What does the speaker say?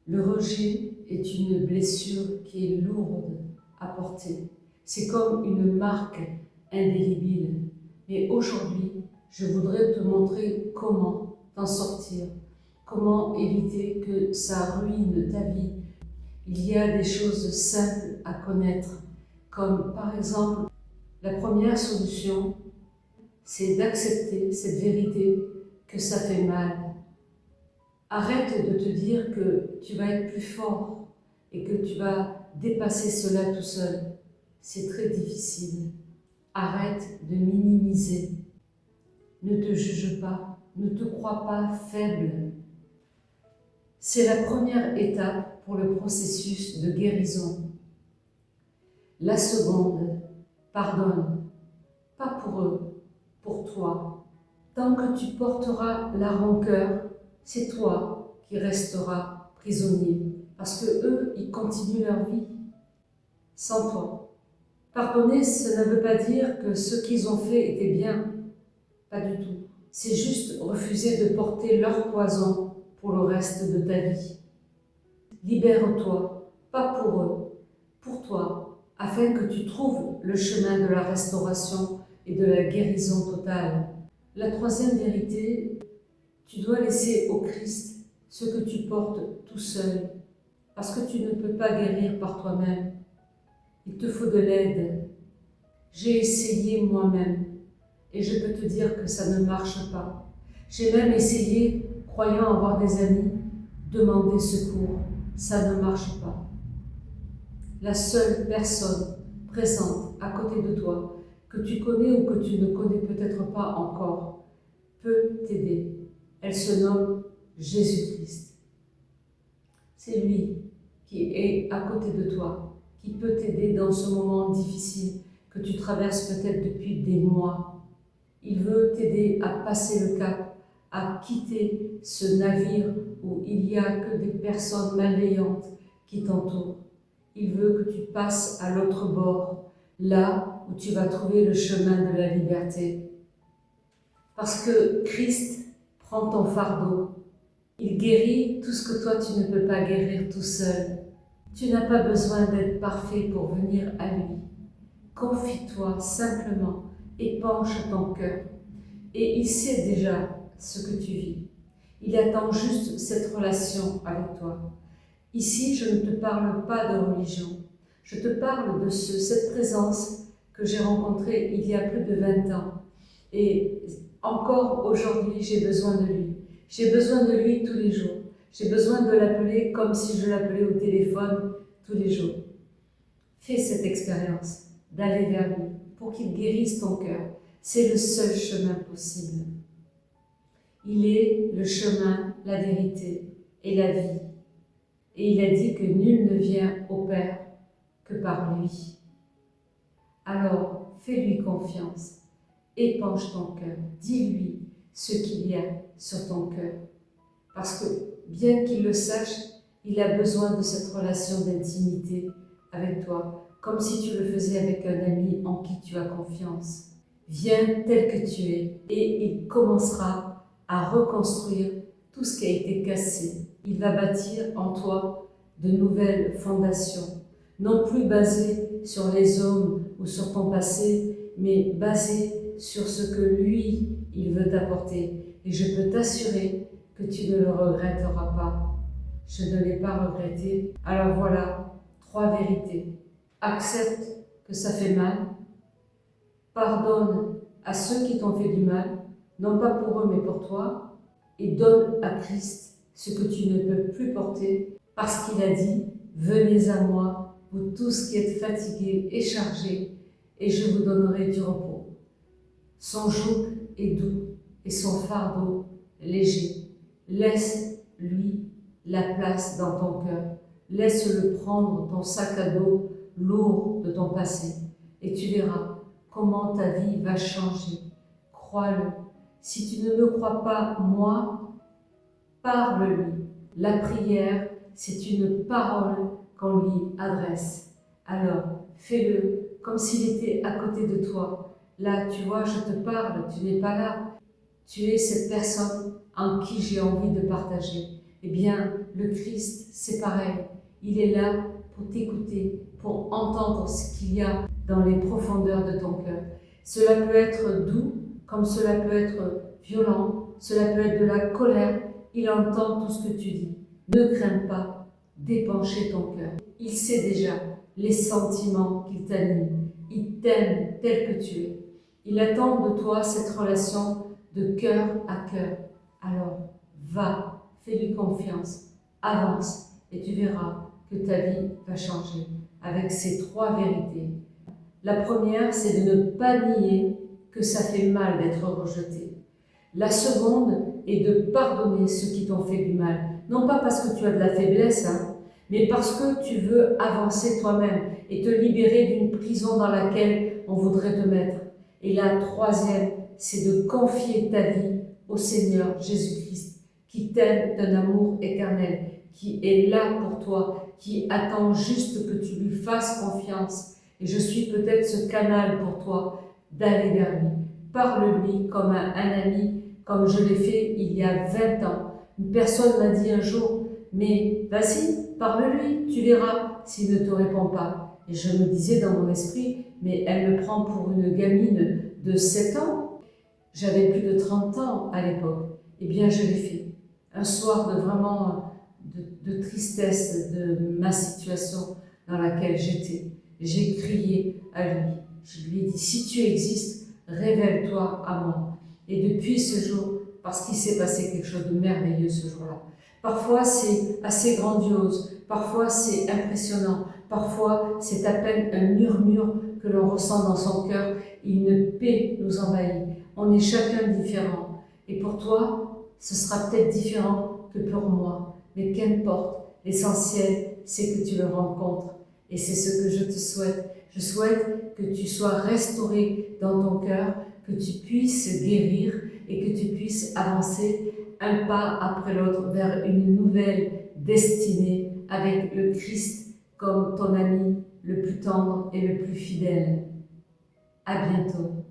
Le rejet est une blessure qui est lourde à porter. C'est comme une marque indélébile. Mais aujourd'hui, je voudrais te montrer comment t'en sortir, comment éviter que ça ruine ta vie. Il y a des choses simples à connaître, comme par exemple, la première solution, c'est d'accepter cette vérité que ça fait mal. Arrête de te dire que tu vas être plus fort et que tu vas dépasser cela tout seul. C'est très difficile. Arrête de minimiser. Ne te juge pas, ne te crois pas faible. C'est la première étape pour le processus de guérison. La seconde, pardonne. Pas pour eux, pour toi. Tant que tu porteras la rancœur, c'est toi qui resteras prisonnier. Parce que eux, ils continuent leur vie sans toi. Pardonner, ça ne veut pas dire que ce qu'ils ont fait était bien. Pas du tout. C'est juste refuser de porter leur poison pour le reste de ta vie. Libère-toi, pas pour eux, pour toi, afin que tu trouves le chemin de la restauration et de la guérison totale. La troisième vérité, tu dois laisser au Christ ce que tu portes tout seul, parce que tu ne peux pas guérir par toi-même. Il te faut de l'aide. J'ai essayé moi-même, et je peux te dire que ça ne marche pas. J'ai même essayé, croyant avoir des amis, demander secours. Ça ne marche pas. La seule personne présente à côté de toi, que tu connais ou que tu ne connais peut-être pas encore, peut t'aider. Elle se nomme Jésus-Christ. C'est lui qui est à côté de toi, qui peut t'aider dans ce moment difficile que tu traverses peut-être depuis des mois. Il veut t'aider à passer le cap, à quitter ce navire où il n'y a que des personnes malveillantes qui t'entourent. Il veut que tu passes à l'autre bord, là où tu vas trouver le chemin de la liberté. Parce que Christ prend ton fardeau. Il guérit tout ce que toi tu ne peux pas guérir tout seul. Tu n'as pas besoin d'être parfait pour venir à lui. Confie-toi simplement, épanche ton cœur. Et il sait déjà ce que tu vis. Il attend juste cette relation avec toi. Ici, je ne te parle pas de religion. Je te parle de cette présence que j'ai rencontrée il y a plus de 20 ans. Et encore aujourd'hui, j'ai besoin de lui. J'ai besoin de lui tous les jours. J'ai besoin de l'appeler comme si je l'appelais au téléphone tous les jours. Fais cette expérience d'aller vers lui pour qu'il guérisse ton cœur. C'est le seul chemin possible. Il est le chemin, la vérité et la vie. Et il a dit que nul ne vient au Père que par lui. Alors, fais-lui confiance. Épanche ton cœur. Dis-lui ce qu'il y a sur ton cœur. Parce que, bien qu'il le sache, il a besoin de cette relation d'intimité avec toi, comme si tu le faisais avec un ami en qui tu as confiance. Viens tel que tu es et il commencera à reconstruire tout ce qui a été cassé. Il va bâtir en toi de nouvelles fondations, non plus basées sur les hommes ou sur ton passé, mais basées sur ce que lui, il veut t'apporter. Et je peux t'assurer que tu ne le regretteras pas. Je ne l'ai pas regretté. Alors voilà, 3 vérités. Accepte que ça fait mal. Pardonne à ceux qui t'ont fait du mal, non pas pour eux mais pour toi. Et donne à Christ ce que tu ne peux plus porter, parce qu'il a dit « Venez à moi, vous tous qui êtes fatigués et chargés, et je vous donnerai du repos. » Son joug est doux et son fardeau léger. Laisse-lui la place dans ton cœur. Laisse-le prendre ton sac à dos lourd de ton passé. Et tu verras comment ta vie va changer. Crois-le. Si tu ne me crois pas, moi, parle-lui. La prière, c'est une parole qu'on lui adresse. Alors, fais-le comme s'il était à côté de toi. Là, tu vois, je te parle, tu n'es pas là. Tu es cette personne en qui j'ai envie de partager. Eh bien, le Christ, c'est pareil. Il est là pour t'écouter, pour entendre ce qu'il y a dans les profondeurs de ton cœur. Cela peut être doux, comme cela peut être violent, cela peut être de la colère. Il entend tout ce que tu dis. Ne crains pas d'épancher ton cœur. Il sait déjà les sentiments qui t'animent. Il t'aime tel que tu es. Il attend de toi cette relation de cœur à cœur. Alors, va, fais-lui confiance, avance et tu verras que ta vie va changer avec ces 3 vérités. La première, c'est de ne pas nier que ça fait mal d'être rejeté. La seconde est de pardonner ceux qui t'ont fait du mal. Non pas parce que tu as de la faiblesse, mais parce que tu veux avancer toi-même et te libérer d'une prison dans laquelle on voudrait te mettre. Et la troisième, c'est de confier ta vie au Seigneur Jésus-Christ, qui t'aime d'un amour éternel, qui est là pour toi, qui attend juste que tu lui fasses confiance. Et je suis peut-être ce canal pour toi d'aller vers lui. Parle-lui comme un ami, comme je l'ai fait il y a 20 ans. Une personne m'a dit un jour, mais vas-y, parle-lui, tu verras s'il ne te répond pas. Et je me disais dans mon esprit, mais elle me prend pour une gamine de 7 ans. J'avais plus de 30 ans à l'époque. Eh bien, je l'ai fait. Un soir de vraiment de tristesse de ma situation dans laquelle j'étais. J'ai crié à lui. Je lui ai dit, si tu existes, révèle-toi à moi. Et depuis ce jour, parce qu'il s'est passé quelque chose de merveilleux ce jour-là. Parfois, c'est assez grandiose. Parfois, c'est impressionnant. Parfois, c'est à peine un murmure que l'on ressent dans son cœur. Une paix nous envahit. On est chacun différent. Et pour toi, ce sera peut-être différent que pour moi. Mais qu'importe, l'essentiel, c'est que tu le rencontres. Et c'est ce que je te souhaite. Je souhaite que tu sois restauré dans ton cœur, que tu puisses guérir et que tu puisses avancer un pas après l'autre vers une nouvelle destinée avec le Christ comme ton ami le plus tendre et le plus fidèle. À bientôt.